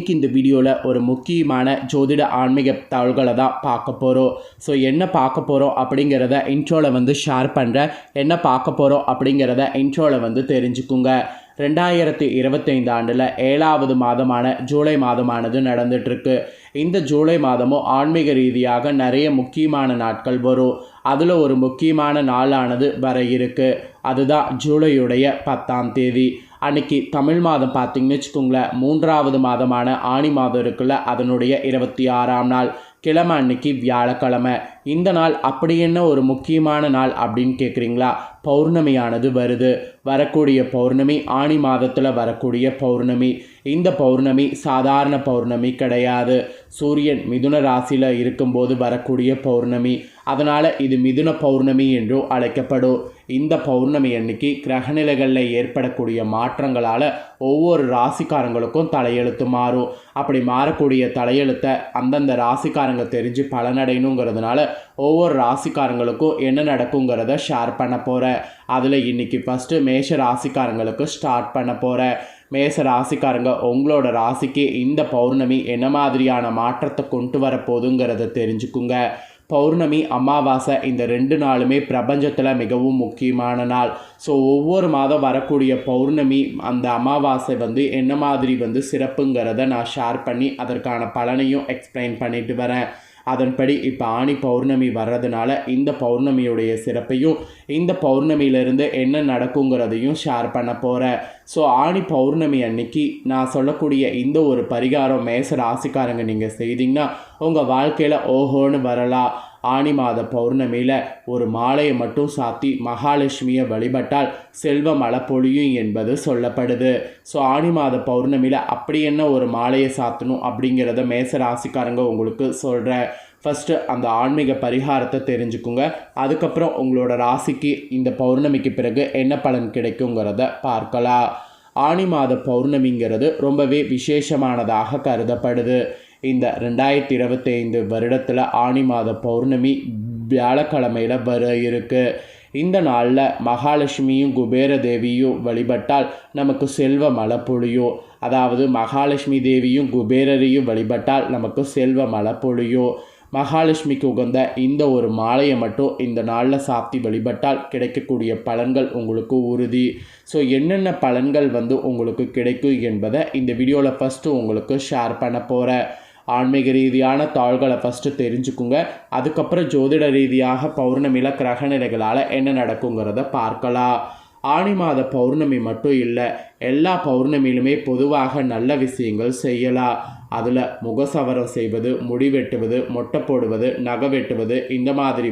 இன்றைக்கி இந்த வீடியோவில் ஒரு முக்கியமான ஜோதிட ஆன்மீக தகவல்களை தான் பார்க்க போகிறோம். ஸோ என்ன பார்க்க போகிறோம் அப்படிங்கிறத இன்ட்ரோவில் ஷேர் பண்ணுறேன். என்ன பார்க்க போகிறோம் அப்படிங்கிறத இன்ட்ரோவில் தெரிஞ்சுக்குங்க. 2025 ஆண்டில் 7வது மாதமான ஜூலை மாதமானது நடந்துகிட்ருக்கு. இந்த ஜூலை மாதமும் ஆன்மீக ரீதியாக நிறைய முக்கியமான நாட்கள் வரும். அதில் ஒரு முக்கியமான நாளானது வர இருக்குது. அதுதான் ஜூலையுடைய 10ஆம் தேதி. அன்றைக்கி தமிழ் மாதம் பார்த்திங்கன்னு வச்சுக்கோங்களேன், 3வது மாதமான ஆனி மாதம் இருக்குல்ல, அதனுடைய 26ஆம் நாள் கிழமை அன்னைக்கு வியாழக்கிழமை. இந்த நாள் அப்படி என்ன ஒரு முக்கியமான நாள் அப்படின்னு கேட்குறீங்களா? பௌர்ணமியானது வருது. வரக்கூடிய பௌர்ணமி ஆனி மாதத்தில் வரக்கூடிய பௌர்ணமி. இந்த பௌர்ணமி சாதாரண பௌர்ணமி கிடையாது. சூரியன் மிதுன ராசியில் இருக்கும்போது வரக்கூடிய பௌர்ணமி. அதனால் இது மிதுன பௌர்ணமி என்றும் அழைக்கப்படும். இந்த பௌர்ணமி அன்னைக்கு கிரகநிலைகளில் ஏற்படக்கூடிய மாற்றங்களால் ஒவ்வொரு ராசிக்காரங்களுக்கும் தலையெழுத்து மாறும். அப்படி மாறக்கூடிய தலையெழுத்தை அந்தந்த ராசிக்காரங்க தெரிஞ்சு பலனடையணுங்கிறதுனால ஒவ்வொரு ராசிக்காரங்களுக்கும் என்ன நடக்குங்கிறத ஷேர் பண்ண போகிறேன். அதில் இன்றைக்கி ஃபஸ்ட்டு மேஷ ராசிக்காரங்களுக்கு ஸ்டார்ட் பண்ண போகிறேன். மேஷ ராசிக்காரங்க, உங்களோட ராசிக்கு இந்த பௌர்ணமி என்ன மாதிரியான மாற்றத்தை கொண்டு வரப்போகுதுங்கிறத தெரிஞ்சுக்குங்க. பௌர்ணமி, அமாவாசை இந்த 2 நாளுமே பிரபஞ்சத்தில் மிகவும் முக்கியமான நாள். ஸோ ஒவ்வொரு மாதம் வரக்கூடிய பௌர்ணமி, அந்த அமாவாசை என்ன மாதிரி சிறப்புங்கிறத நான் ஷேர் பண்ணி அதற்கான பலனையும் எக்ஸ்பிளைன் பண்ணிட்டு வரேன். அதன்படி இப்போ ஆனி பௌர்ணமி வர்றதுனால இந்த பௌர்ணமியுடைய சிறப்பையும் இந்த பௌர்ணமியிலேருந்து என்ன நடக்குங்கிறதையும் ஷேர் பண்ண போகிறேன். ஸோ ஆனி பௌர்ணமி அன்னைக்கு நான் சொல்லக்கூடிய இந்த ஒரு பரிகாரம் மேஷ ராசிக்காரங்க நீங்கள் செய்தீங்கன்னா உங்கள் வாழ்க்கையில் ஓஹோன்னு வரலாம். ஆனி மாத பௌர்ணமியில் ஒரு மாலையை மட்டும் சாத்தி மகாலட்சுமியை வழிபட்டால் செல்வ மழை பொழியும் என்பது சொல்லப்படுது. ஸோ ஆனி மாத பௌர்ணமியில் அப்படி என்ன ஒரு மாலையை சாத்தணும் அப்படிங்கிறத மேச ராசிக்காரங்க உங்களுக்கு சொல்கிறேன். ஃபஸ்ட்டு அந்த ஆன்மீக பரிகாரத்தை தெரிஞ்சுக்குங்க. அதுக்கப்புறம் உங்களோட ராசிக்கு இந்த பௌர்ணமிக்கு பிறகு என்ன பலன் கிடைக்குங்கிறத பார்க்கலாம். ஆனி மாத பௌர்ணமிங்கிறது ரொம்பவே விசேஷமானதாக கருதப்படுது. இந்த 2025 வருடத்தில் ஆனி மாத பௌர்ணமி வியாழக்கிழமையில் வர இருக்குது. இந்த நாளில் மகாலட்சுமியும் குபேர தேவியும் வழிபட்டால் நமக்கு செல்வ மழை பொழியும். அதாவது மகாலட்சுமி தேவியும் குபேரரையும் வழிபட்டால் நமக்கு செல்வ மழை பொழியும். மகாலட்சுமிக்கு உகந்த இந்த ஒரு மாலையை மட்டும் இந்த நாளில் சாத்தி வழிபட்டால் கிடைக்கக்கூடிய பலன்கள் உங்களுக்கு உறுதி. ஸோ என்னென்ன பலன்கள் உங்களுக்கு கிடைக்கும் என்பதை இந்த வீடியோவில் ஃபஸ்ட்டு உங்களுக்கு ஷேர் பண்ண போகிறேன். ஆன்மீக ரீதியான தாள்களை ஃபஸ்ட்டு தெரிஞ்சுக்குங்க. அதுக்கப்புறம் ஜோதிட ரீதியாக பௌர்ணமியில் கிரகநிலைகளால் என்ன நடக்குங்கிறத பார்க்கலாம். ஆனி மாத பௌர்ணமி மட்டும் இல்லை, எல்லா பௌர்ணமியிலுமே பொதுவாக நல்ல விஷயங்கள் செய்யலாம். அதில் முகசவரம் செய்வது, முடி வெட்டுவது, மொட்டை போடுவது, நகை வெட்டுவது இந்த மாதிரி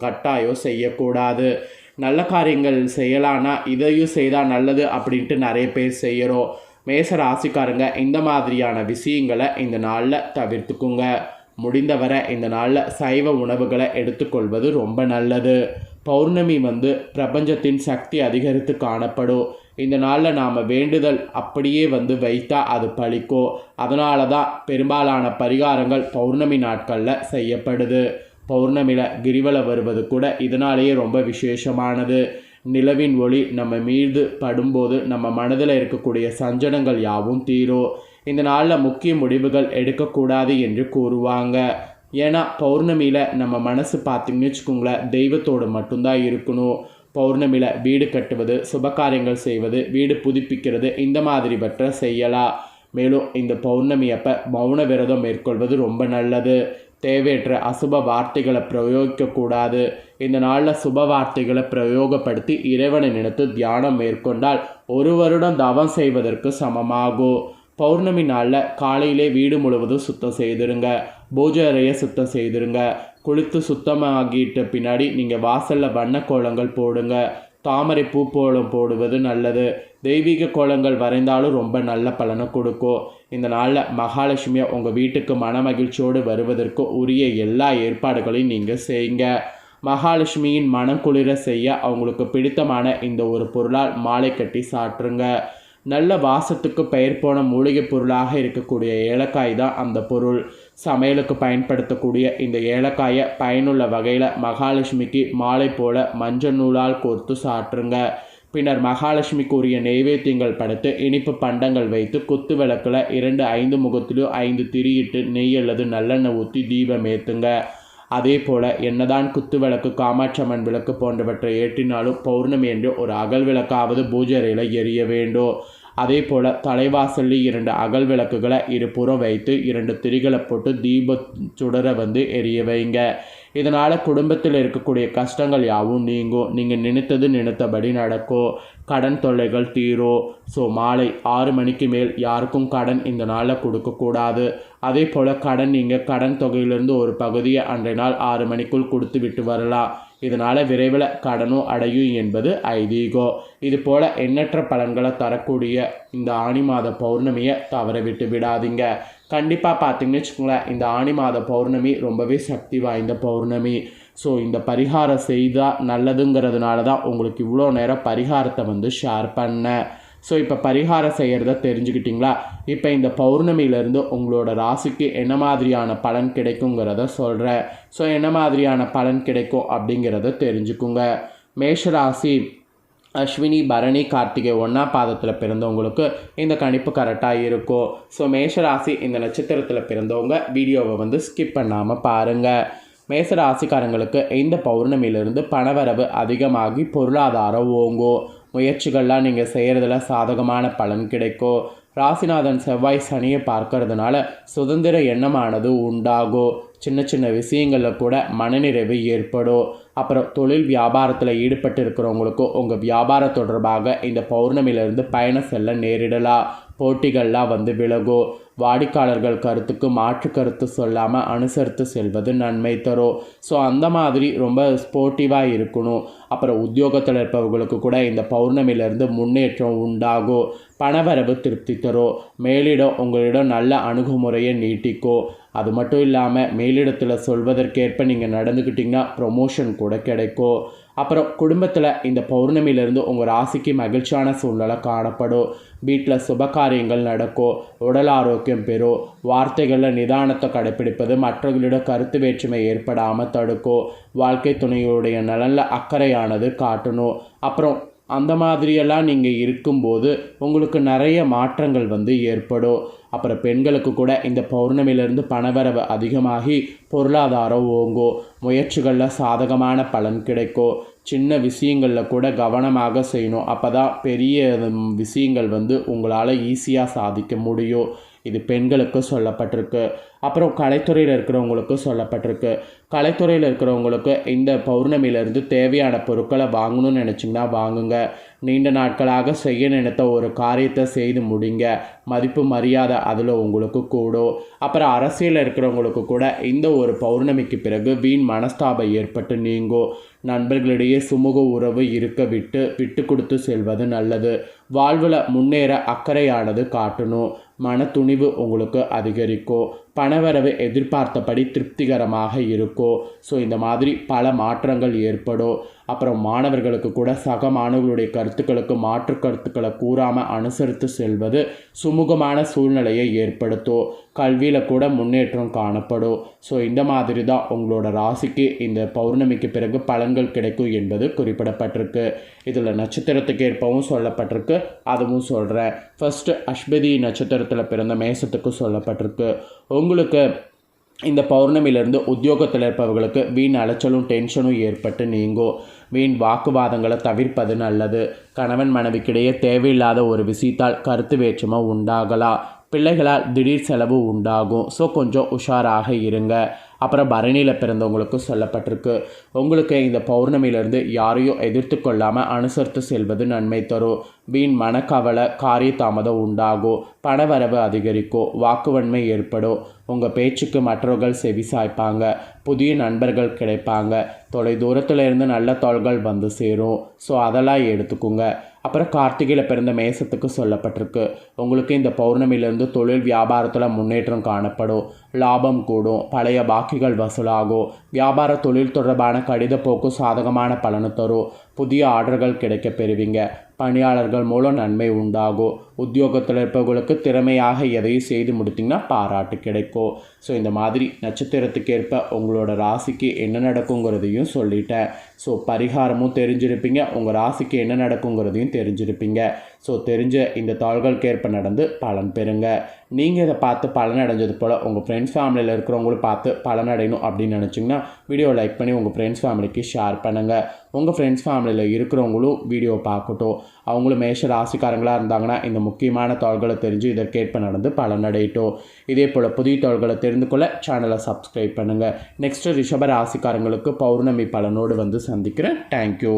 கட்டாயம் செய்யக்கூடாது. நல்ல காரியங்கள் செய்யலான்னா இதையும் செய்தால் நல்லது அப்படின்ட்டு நிறைய பேர் செய்கிறோம். மேச ராசிக்காரங்க இந்த மாதிரியான விஷயங்களை இந்த நாளில் தவிர்த்துக்குங்க. முடிந்தவரை இந்த நாளில் சைவ உணவுகளை எடுத்துக்கொள்வது ரொம்ப நல்லது. பௌர்ணமி பிரபஞ்சத்தின் சக்தி அதிகரித்து காணப்படும். இந்த நாளில் நாம் வேண்டுதல் அப்படியே வைத்தா அது பலிக்கும். அதனால தான் பெரும்பாலான பரிகாரங்கள் பௌர்ணமி நாட்களில் செய்யப்படுது. பௌர்ணமியில் கிரிவலம் வருவது கூட இதனாலேயே ரொம்ப விசேஷமானது. நிலவின் ஒளி நம்ம மீது படும்போது நம்ம மனதில் இருக்கக்கூடிய சஞ்சலங்கள் யாவும் தீரும். இந்த நாளில் முக்கிய முடிவுகள் எடுக்கக்கூடாது என்று கூறுவாங்க. ஏன்னா பௌர்ணமியில் நம்ம மனசு பார்த்திங்கன்னு வச்சுக்கோங்களேன், தெய்வத்தோடு மட்டும்தான் இருக்கணும். பௌர்ணமியில் வீடு கட்டுவது, சுபகாரியங்கள் செய்வது, வீடு புதுப்பிக்கிறது இந்த மாதிரி செய்யலாம். மேலும் இந்த பௌர்ணமி அப்போ மௌன விரதம் மேற்கொள்வது ரொம்ப நல்லது. தேவையற்ற அசுப வார்த்தைகளை பிரயோகிக்கக்கூடாது. இந்த நாளில் சுப வார்த்தைகளை பிரயோகப்படுத்தி இறைவனை நினைத்து தியானம் மேற்கொண்டால் 1 வருடம் தவம் செய்வதற்கு சமமாகும். பௌர்ணமி நாளில் காலையிலே வீடு முழுவதும் சுத்தம் செய்திருங்க. பூஜை அறையை சுத்தம் செய்திருங்க. குளித்து சுத்தமாகிட்ட பின்னாடி நீங்கள் வாசலில் வண்ண கோலங்கள் போடுங்க. தாமரை பூ கோலம் போடுவது நல்லது. தெய்வீக கோலங்கள் வரைந்தாலும் ரொம்ப நல்ல பலனை கொடுக்கும். இந்த நாளில் மகாலட்சுமியை உங்கள் வீட்டுக்கு மன மகிழ்ச்சியோடு வருவதற்கு உரிய எல்லா ஏற்பாடுகளையும் நீங்கள் செய்யுங்க. மகாலட்சுமியின் மனம் குளிர செய்ய அவங்களுக்கு பிடித்தமான இந்த ஒரு பொருளால் மாலை கட்டி சாற்றுங்க. நல்ல வாசத்துக்கு பெயர் போன மூலிகை பொருளாக இருக்கக்கூடிய ஏலக்காய் தான் அந்த பொருள். சமையலுக்கு பயன்படுத்தக்கூடிய இந்த ஏலக்காயை பயனுள்ள வகையில் மகாலட்சுமிக்கு மாலை போல மஞ்சள் நூலால் கோர்த்து சாற்றுங்க. பின்னர் மகாலட்சுமிக்கு உரிய நெய்வேத்தியங்கள் படைத்து இனிப்பு பண்டங்கள் வைத்து குத்து விளக்கில் 2 5 முகத்திலும் 5 திரியிட்டு நெய் அல்லது நல்லெண்ணெய் ஊற்றி தீபம் ஏற்றுங்க. அதே போல் என்னதான் குத்து விளக்கு, காமாட்சம்மன் விளக்கு போன்றவற்றை ஏற்றினாலும் பௌர்ணமி என்று ஒரு அகல் விளக்காவது பூஜை அறையில் எரிய வேண்டும். அதே போல் தலைவாசலில் 2 அகல் விளக்குகளை இருபுறம் வைத்து 2 திரிகளை போட்டு தீப சுடரை எரிய வைங்க. இதனால் குடும்பத்தில் இருக்கக்கூடிய கஷ்டங்கள் யாவும் நீங்கும். நீங்கள் நினைத்தபடி நடக்கும். கடன் தொல்லைகள் தீரும். ஸோ மாலை 6 மணிக்கு மேல் யாருக்கும் கடன் இந்த நாளில் கொடுக்கக்கூடாது. அதே போல் நீங்கள் கடன் தொகையிலிருந்து ஒரு பகுதியை அன்றைய நாள் 6 மணிக்குள் கொடுத்து விட்டு வரலாம். இதனால் விரைவில் கடனும் அடையும் என்பது ஐதீகம். இது போல் எண்ணற்ற பலன்களை தரக்கூடிய இந்த ஆனி மாத பௌர்ணமியை தவற விட்டு விடாதீங்க. கண்டிப்பாக பார்த்தீங்கன்னு வச்சுக்கோங்களேன், இந்த ஆனி மாத பௌர்ணமி ரொம்பவே சக்தி வாய்ந்த பௌர்ணமி. ஸோ இந்த பரிகாரம் செய்தால் நல்லதுங்கிறதுனால தான் உங்களுக்கு இவ்வளோ நேரம் பரிகாரத்தை ஷேர் பண்ணேன். ஸோ இப்போ பரிகாரம் செய்கிறத தெரிஞ்சுக்கிட்டிங்களா? இப்போ இந்த பௌர்ணமியிலேருந்து உங்களோட ராசிக்கு என்ன மாதிரியான பலன் கிடைக்குங்கிறத சொல்கிறேன். ஸோ என்ன மாதிரியான பலன் கிடைக்கும் அப்படிங்கிறத தெரிஞ்சுக்குங்க. மேஷராசி அஸ்வினி, பரணி, கார்த்திகை 1ஆம் பாதத்தில் பிறந்தவங்களுக்கு இந்த கணிப்பு கரெக்டாக இருக்கும். ஸோ மேஷராசி இந்த நட்சத்திரத்தில் பிறந்தவங்க வீடியோவை ஸ்கிப் பண்ணாமல் பாருங்கள். மேசராசிக்காரங்களுக்கு இந்த பௌர்ணமியிலிருந்து பணவரவு அதிகமாகி பொருளாதாரம் ஓங்கும். முயற்சிகள்லாம் நீங்கள் செய்கிறதுல சாதகமான பலன் கிடைக்கும். ராசிநாதன் செவ்வாய் சனியை பார்க்கறதுனால சுதந்திர எண்ணமானது உண்டாகும். சின்ன சின்ன விஷயங்களில் கூட மனநிறைவு ஏற்படும். அப்புறம் தொழில் வியாபாரத்தில் ஈடுபட்டு இருக்கிறவங்களுக்கும் உங்கள் வியாபாரம் தொடர்பாக இந்த பௌர்ணமியிலிருந்து பயணம் செல்ல நேரிடலாம். போட்டிகள்லாம் விலகும். வாடிக்கையாளர்கள் கருத்துக்கு மாற்று கருத்து சொல்லாமல் அனுசரித்து செல்வது நன்மை தரும். ஸோ அந்த மாதிரி ரொம்ப ஸ்போர்ட்டிவாக இருக்கணும். அப்புறம் உத்தியோகத்தில் இருப்பவர்களுக்கு கூட இந்த பௌர்ணமியிலேருந்து முன்னேற்றம் உண்டாகும். பணவரவு திருப்தி தரும். மேலிடம் உங்களிடம் நல்ல அணுகுமுறையை நீட்டிக்கும். அது மட்டும் இல்லாமல் மேலிடத்தில் சொல்வதற்கேற்ப நீங்கள் நடந்துக்கிட்டிங்கன்னா ப்ரொமோஷன் கூட கிடைக்கும். அப்புறம் குடும்பத்தில் இந்த பௌர்ணமியிலேருந்து உங்கள் ராசிக்கு மகிழ்ச்சியான சூழ்நிலை காணப்படும். வீட்டில் சுபகாரியங்கள் நடக்கும். உடல் ஆரோக்கியம் பெறும். வார்த்தைகளில் நிதானத்தை கடைப்பிடிப்பது மற்றவர்களிடம் கருத்து வேற்றுமை ஏற்படாமல் தடுக்கும். வாழ்க்கை துணையுடைய நலனில் அக்கறையானது காட்டணும். அப்புறம் அந்த மாதிரியெல்லாம் நீங்கள் இருக்கும்போது உங்களுக்கு நிறைய மாற்றங்கள் ஏற்படும். அப்புறம் பெண்களுக்கு கூட இந்த பௌர்ணமியிலேருந்து பணவரவு அதிகமாகி பொருளாதாரம் ஓங்கும். முயற்சிகளில் சாதகமான பலன் கிடைக்கும். சின்ன விஷயங்களில் கூட கவனமாக செய்யணும். அப்போ தான் பெரிய விஷயங்கள் உங்களால் ஈஸியாக சாதிக்க முடியும். இது பெண்களுக்கு சொல்லப்பட்டிருக்கு. அப்புறம் கலைத்துறையில் இருக்கிறவங்களுக்கு சொல்லப்பட்டிருக்கு. கலைத்துறையில் இருக்கிறவங்களுக்கு இந்த பௌர்ணமியிலேருந்து தேவையான பொருட்களை வாங்கணும்னு நினச்சிங்கன்னா வாங்குங்க. நீண்ட நாட்களாக செய்ய நினைத்த ஒரு காரியத்தை செய்து முடிங்க. மதிப்பு மரியாதை அதில் உங்களுக்கு கூடும். அப்புறம் அரசியலில் இருக்கிறவங்களுக்கு கூட இந்த ஒரு பௌர்ணமிக்கு பிறகு வீண் மனஸ்தாபம் ஏற்பட்டு நீங்கும். நண்பர்களிடையே சுமூக உறவு இருக்க விட்டு கொடுத்து செல்வது நல்லது. வாழ்வில் முன்னேற அக்கறையானது காட்டணும். மன துணிவு உங்களுக்கு அதிகரிக்கும். பணவரவு எதிர்பார்த்தபடி திருப்திகரமாக இருக்கும். ஸோ இந்த மாதிரி பல மாற்றங்கள் ஏற்படும். அப்புறம் மாணவர்களுக்கு கூட சக மாணவர்களுடைய கருத்துக்களுக்கு மாற்று கருத்துக்களை கூறாமல் அனுசரித்து செல்வது சுமூகமான சூழ்நிலையை ஏற்படுத்தும். கல்வியில் கூட முன்னேற்றம் காணப்படும். ஸோ இந்த மாதிரி தான் உங்களோட ராசிக்கு இந்த பௌர்ணமிக்கு பிறகு பலன்கள் கிடைக்கும் என்பது குறிப்பிடப்பட்டிருக்கு. இதில் நட்சத்திரத்துக்கு ஏற்பவும் சொல்லப்பட்டிருக்கு, அதுவும் சொல்கிறேன். ஃபஸ்ட்டு அஸ்வதி நட்சத்திரத்தில் பிறந்த மேசத்துக்கு சொல்லப்பட்டிருக்கு. உங்களுக்கு இந்த பௌர்ணமியிலிருந்து உத்தியோகத்தில் இருப்பவர்களுக்கு வீண் அலைச்சலும் டென்ஷனும் ஏற்பட்டு நீங்கும். வீண் வாக்குவாதங்களை தவிர்ப்பது நல்லது. கணவன் மனைவிக்கிடையே தேவையில்லாத ஒரு விஷயத்தால் கருத்து வேற்றுமை உண்டாகலாம். பிள்ளைகளால் திடீர் செலவு உண்டாகும். ஸோ கொஞ்சம் உஷாராக இருங்க. அப்புறம் பரணியில் பிறந்தவங்களுக்கு சொல்லப்பட்டிருக்கு. உங்களுக்கு இந்த பௌர்ணமியிலிருந்து யாரையும் எதிர்த்து கொள்ளாமல் அனுசரித்து செல்வது நன்மை தரும். வீண் மனக்கவலை, காரிய தாமதம் உண்டாகும். பணவரவு அதிகரிக்கும். வாக்குவன்மை ஏற்படும். உங்கள் பேச்சுக்கு மற்றவர்கள் செவி சாய்ப்பாங்க. புதிய நண்பர்கள் கிடைப்பாங்க. தொலை தூரத்தில் இருந்து நல்ல தோள்கள் சேரும். ஸோ அதெல்லாம் எடுத்துக்கோங்க. அப்புறம் கார்த்திகையில் பிறந்த மேசத்துக்கு சொல்லப்பட்டிருக்கு. உங்களுக்கு இந்த பௌர்ணமியிலிருந்து தொழில் வியாபாரத்தில் முன்னேற்றம் காணப்படும். லாபம் கூடும். பழைய பாக்கிகள் வசூலாகும். வியாபார தொழில் தொடர்பான கடித போக்கு சாதகமான பலனை தரும். புதிய ஆர்டர்கள் கிடைக்க பெறுவீங்க. பணியாளர்கள் மூலம் நன்மை உண்டாகும். உத்தியோகத்தில் இருப்பவர்களுக்கு திறமையாக எதையும் செய்து முடித்திங்கன்னா பாராட்டு கிடைக்கும். ஸோ இந்த மாதிரி நட்சத்திரத்துக்கேற்ப உங்களோட ராசிக்கு என்ன நடக்குங்கிறதையும் சொல்லிட்டேன். ஸோ பரிகாரமும் தெரிஞ்சிருப்பீங்க, உங்கள் ராசிக்கு என்ன நடக்குங்கிறதையும் தெரிஞ்சிருப்பீங்க. ஸோ தெரிஞ்ச இந்த தாள்களுக்கேற்ப நடந்து பலன் பெறுங்க. நீங்கள் இதை பார்த்து பலன் அடைஞ்சது போல் உங்கள் ஃப்ரெண்ட்ஸ் ஃபேமிலியில் இருக்கிறவங்களும் பார்த்து பலன் அடையணும் அப்படின்னு நினச்சிங்கன்னா வீடியோ லைக் பண்ணி உங்கள் ஃப்ரெண்ட்ஸ் ஃபேமிலிக்கு ஷேர் பண்ணுங்கள். உங்கள் ஃப்ரெண்ட்ஸ் ஃபேமிலியில் இருக்கிறவங்களும் வீடியோ பார்க்கட்டும். அவங்களும் மேஷ ராசிக்காரங்களாக இருந்தாங்கன்னா இந்த முக்கியமான தாள்களை தெரிஞ்சு இதற்கேற்ப நடந்து பலன் அடையட்டும். இதே போல் புதிய தாள்களை தெரிந்து கொள்ள சேனலை சப்ஸ்கிரைப் பண்ணுங்கள். நெக்ஸ்ட்டு ரிஷப ராசிக்காரங்களுக்கு பௌர்ணமி பலனோடு வந்து சந்திக்கிறேன். தேங்க்யூ.